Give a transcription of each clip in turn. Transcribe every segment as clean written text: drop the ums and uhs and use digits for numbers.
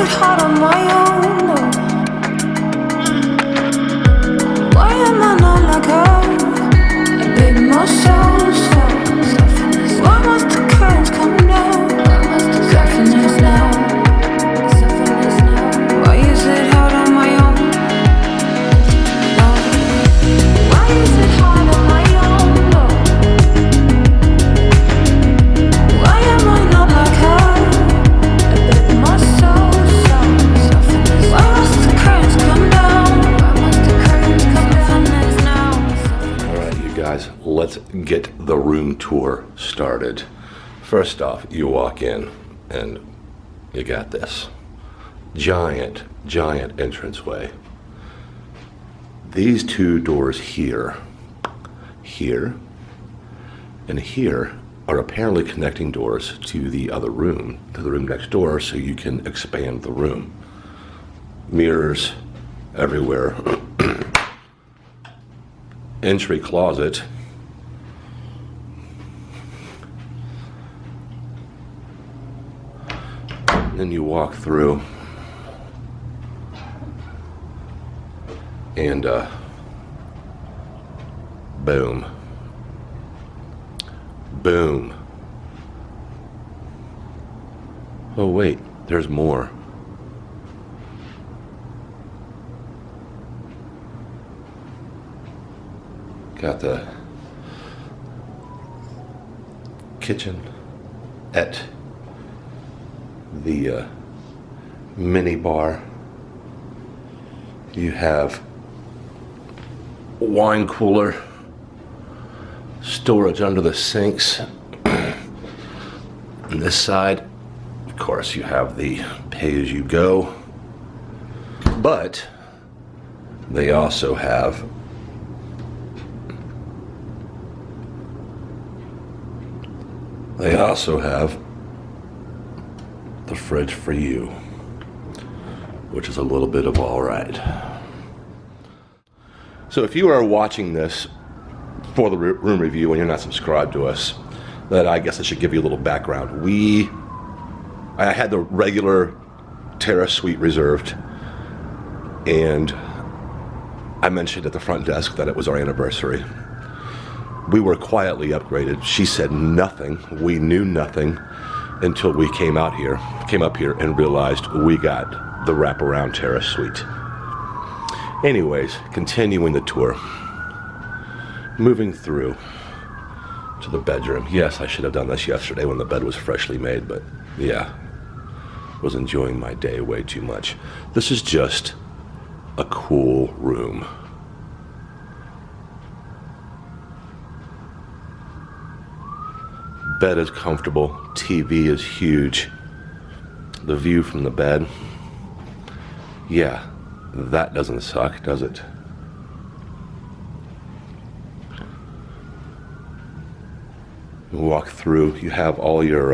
it hard on my own? No. Why am I not like her? A bit more soul. Why must the curtains come down? Soften now. Why is it hard on my own? No. Why is it hard on my own? No. Why am I not like her? A bit more soul. Why must the curtains come down? Soften now. All right, you guys, let's get the room tour started. First off, you walk in and you got this giant entranceway. These two doors here, and here are apparently connecting doors to the other room, to the room next door, so you can expand the room. Mirrors everywhere. Entry closet. Then you walk through and boom. Oh wait, there's more. Got the kitchen at the mini bar. You have wine cooler, storage under the sinks. On this side, of course, you have the pay-as-you-go, but they also have the fridge for you, which is a little bit of all right. So if you are watching this for the room review and you're not subscribed to us, then I guess I should give you a little background. I had the regular terrace suite reserved, and I mentioned at the front desk that it was our anniversary. We were quietly upgraded. She said nothing. We knew nothing until we came up here and realized we got the Wraparound Terrace suite. Anyways, continuing the tour. Moving through to the bedroom. Yes, I should have done this yesterday when the bed was freshly made, but yeah, was enjoying my day way too much. This is just a cool room. Bed is comfortable, TV is huge. The view from the bed, yeah, that doesn't suck, does it? You walk through, you have all your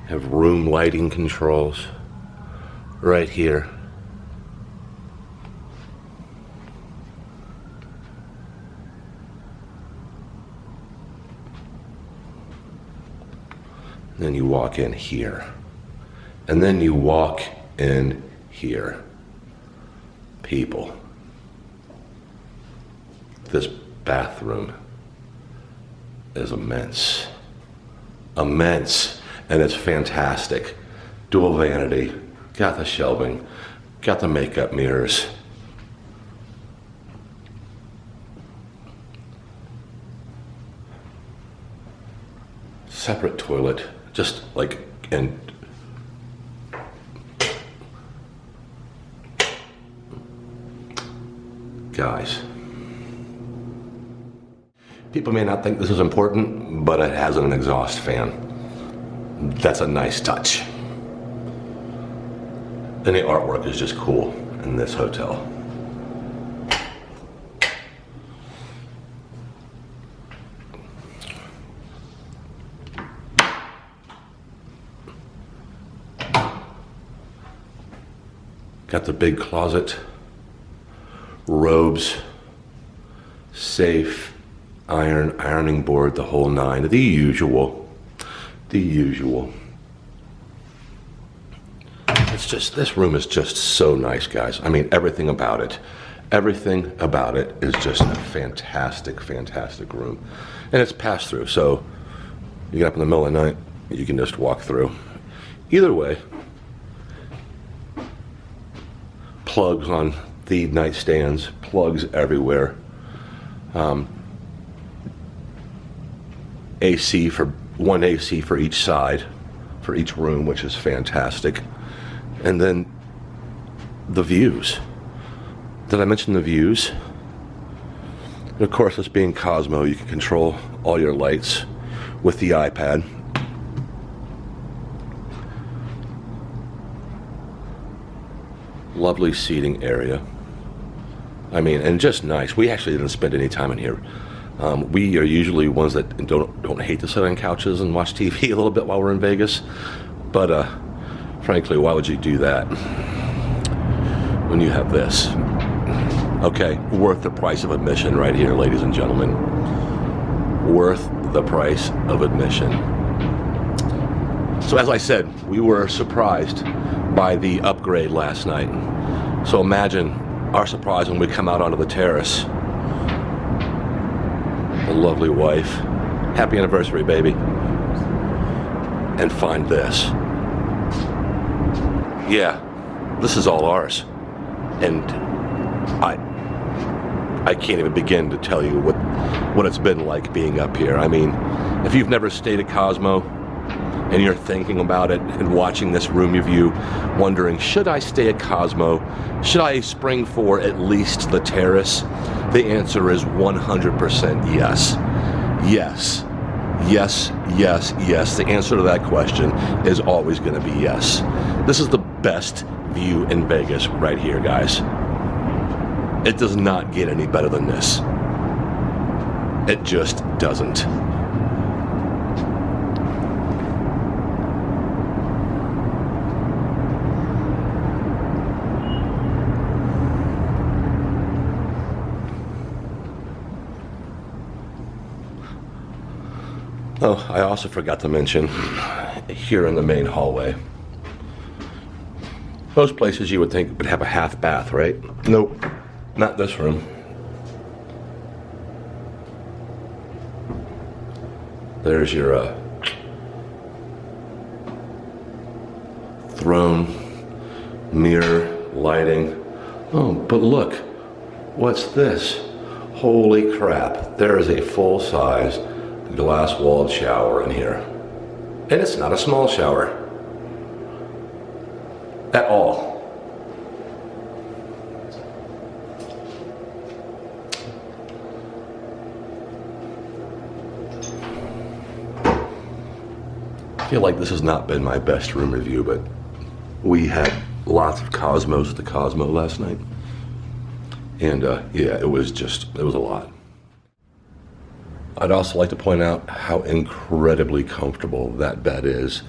have room lighting controls right here. Then you walk in here, and then you walk in here. People, this bathroom is immense, and it's fantastic. Dual vanity, got the shelving, got the makeup mirrors. Separate toilet. Just like, and guys, people may not think this is important, but it has an exhaust fan. That's a nice touch. And the artwork is just cool in this hotel. Got the big closet, robes, safe, ironing board, the whole nine, the usual. the usual. This room is just so nice, guys. I mean, everything about it is just a fantastic, fantastic room. And it's pass through, so you get up in the middle of the night, you can just walk through. Either way, plugs on the nightstands, plugs everywhere. AC for one AC for each side, for each room, which is fantastic. And then the views. Did I mention the views? And of course, this being Cosmo, you can control all your lights with the iPad. Lovely seating area. I mean, and just nice. We actually didn't spend any time in here. We are usually ones that don't hate to sit on couches and watch TV a little bit while we're in Vegas. But frankly, why would you do that when you have this? Okay, worth the price of admission right here, ladies and gentlemen. Worth the price of admission. So as I said, we were surprised by the upgrade last night. So imagine our surprise when we come out onto the terrace. A lovely wife. Happy anniversary, baby. And find this. Yeah, this is all ours. And I can't even begin to tell you what it's been like being up here. I mean, if you've never stayed at Cosmo and you're thinking about it and watching this room review, wondering, should I stay at Cosmo? Should I spring for at least the terrace? The answer is 100% yes. Yes. Yes, yes, yes. The answer to that question is always going to be yes. This is the best view in Vegas right here, guys. It does not get any better than this. It just doesn't. Oh, I also forgot to mention, here in the main hallway, most places you would think would have a half bath, right? Nope, not this room. There's your throne, mirror, lighting. Oh, but look, what's this? Holy crap, there is a full-size glass-walled shower in here. And it's not a small shower at all. I feel like this has not been my best room review, but we had lots of Cosmos at the Cosmo last night. And yeah, it was a lot. I'd also like to point out how incredibly comfortable that bed is.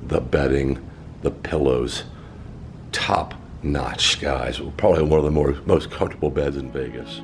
The bedding, the pillows, top notch, guys. Probably one of the most comfortable beds in Vegas.